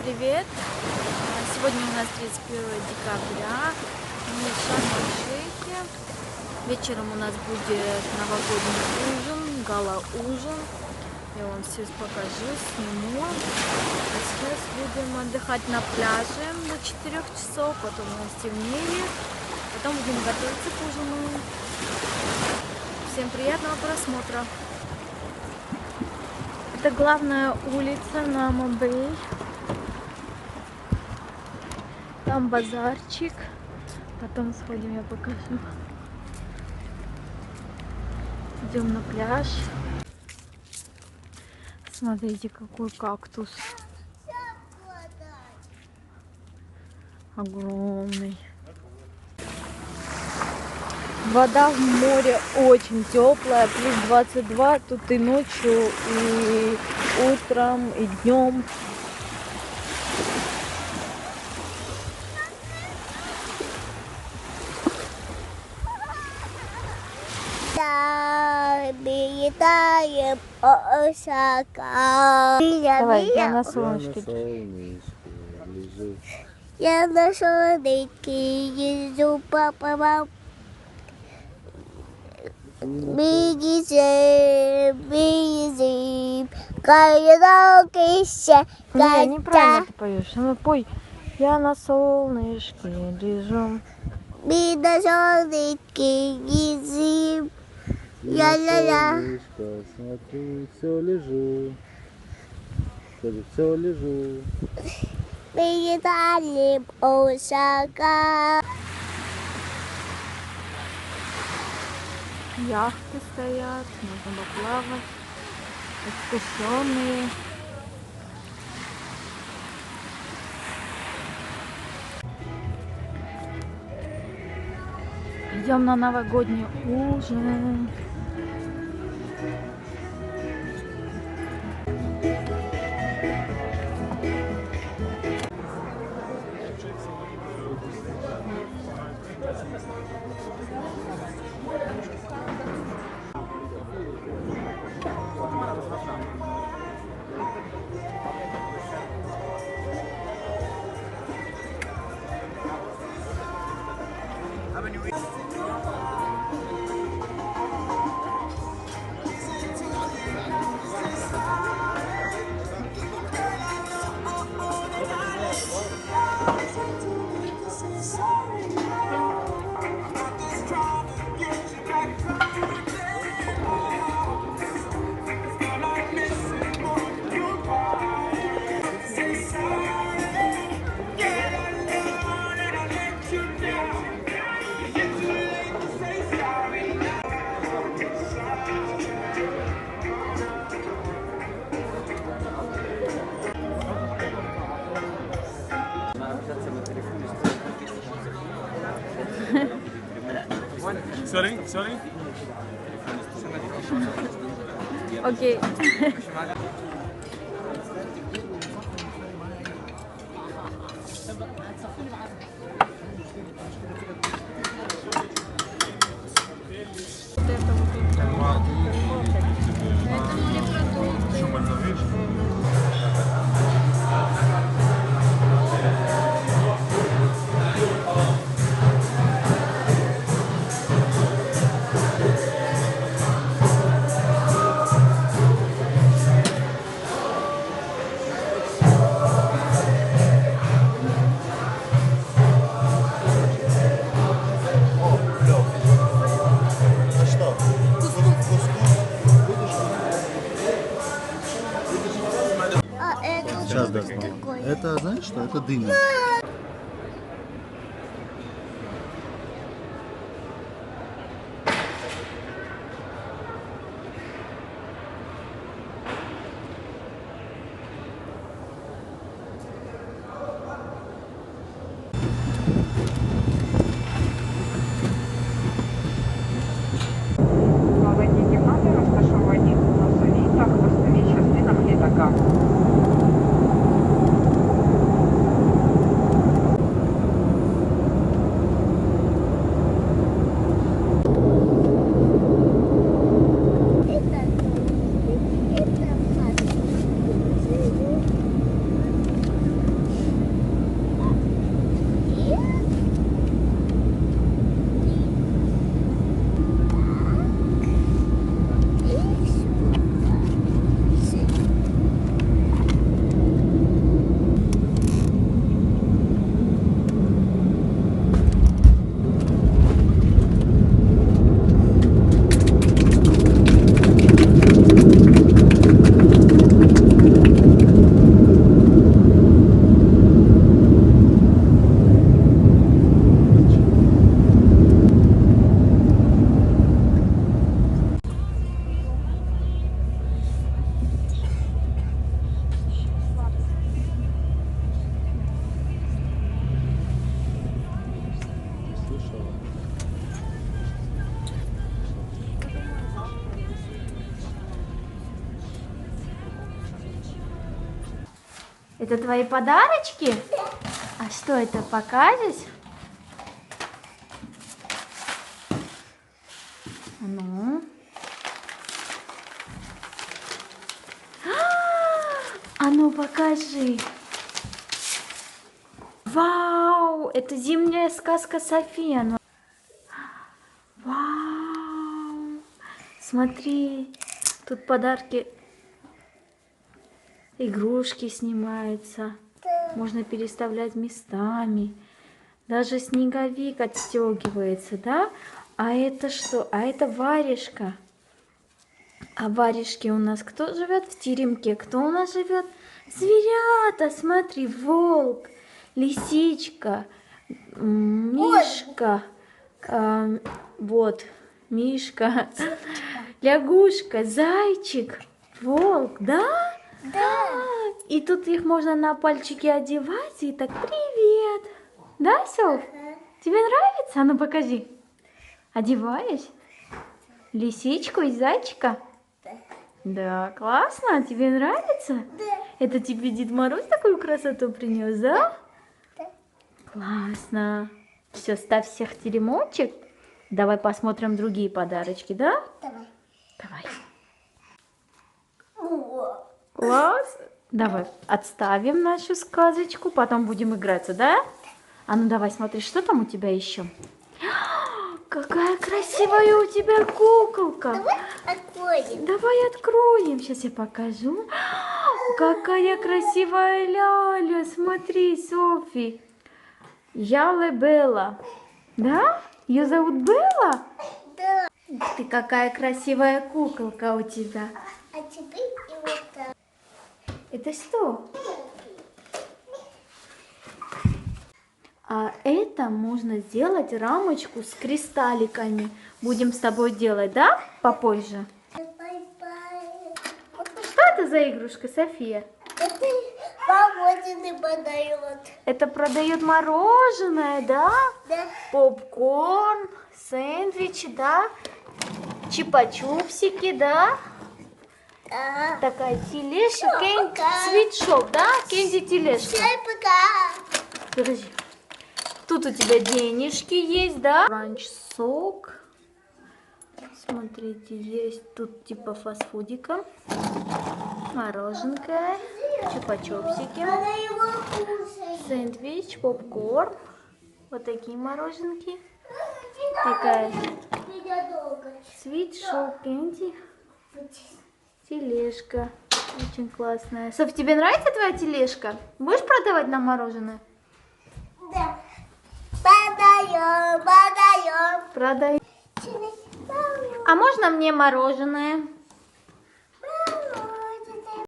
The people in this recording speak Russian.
привет! Сегодня у нас 31 декабря, мы в Шарм-эль-Шейхе. Вечером у нас будет новогодний ужин, гала-ужин. Я вам все покажу, сниму. А сейчас будем отдыхать на пляже до 4 часов, потом у нас темнеет, потом будем готовиться к ужину. Всем приятного просмотра! Это главная улица на Мабей. Там базарчик. Потом сходим, я покажу. Идем на пляж. Смотрите, какой кактус. Огромный. Вода в море очень теплая, плюс 22 тут и ночью, и утром, и днем. Летаем осака. Давай, я на солнышке. Я на солнышке езжу, папа, мам. Бегизим, кайрокище. Не, неправильно ты поешь. Ну пой. Я на солнышке лежу. Мы на солнышке езжим. Я-ля-ля. Смотри, все лежу. Скажи, все лежу. Мы летаем осака. Яхты стоят, можно поплавать. Экскурсионные. Идем на новогодний ужин. Sorry. Окей. Сейчас достану. Это, знаешь что? Это дыня. Новогодние гимназии розташовані на носовій та хвостовій частинах літака. Это твои подарочки? А что это, покажешь? Ну. А ну покажи. Вау, это зимняя сказка София. Ну. Вау, смотри, тут подарки. Игрушки снимаются. Можно переставлять местами. Даже снеговик отстегивается, да? А это что? А это варежка. А в варежке у нас кто живет? В теремке. Кто у нас живет? Зверята, смотри, волк, лисичка, мишка, вот, мишка, лягушка, зайчик, волк, да? Да. И тут их можно на пальчики одевать и так привет. Да, Соф? Тебе нравится? А ну покажи. Одеваешь? Лисичку и зайчика? Да, классно. Тебе нравится? Да. Это тебе Дед Мороз такую красоту принес, да? Да. Классно. Все, ставь всех теремочек. Давай посмотрим другие подарочки, да? Давай. Давай. О. Класс. Давай отставим нашу сказочку, потом будем играться, да? А ну давай смотри, что там у тебя еще? Какая красивая у тебя куколка. Давай откроем. Давай откроем. Сейчас я покажу. Какая красивая ляля. Смотри, Софи. Яла Белла. Да? Ее зовут Белла? Да. Ух ты, какая красивая куколка у тебя. А теперь и вот так. Это что? А это можно сделать рамочку с кристалликами. Будем с тобой делать, да? Попозже. Бай-бай. Что это за игрушка, София? Это мороженое подает. Это продает мороженое, да? Да. Попкорн, сэндвичи, да? Чипа-чупсики, да? Да. Такая тележка, Всё, пока. свитшоп, да? Кенди тележка. Всем пока. Подожди. Тут у тебя денежки есть, да? Ранч-сок. Смотрите, есть тут типа фастфудика. Мороженка. Чупа-чупсики. Надо его кушать. Сэндвич, попкорн. Вот такие мороженки. Такая Меня долго. свитшоп, кенди. Тележка. Очень классная. Софь, тебе нравится твоя тележка? Будешь продавать нам мороженое? Да. Подаем, подаем. Продай. А можно мне мороженое?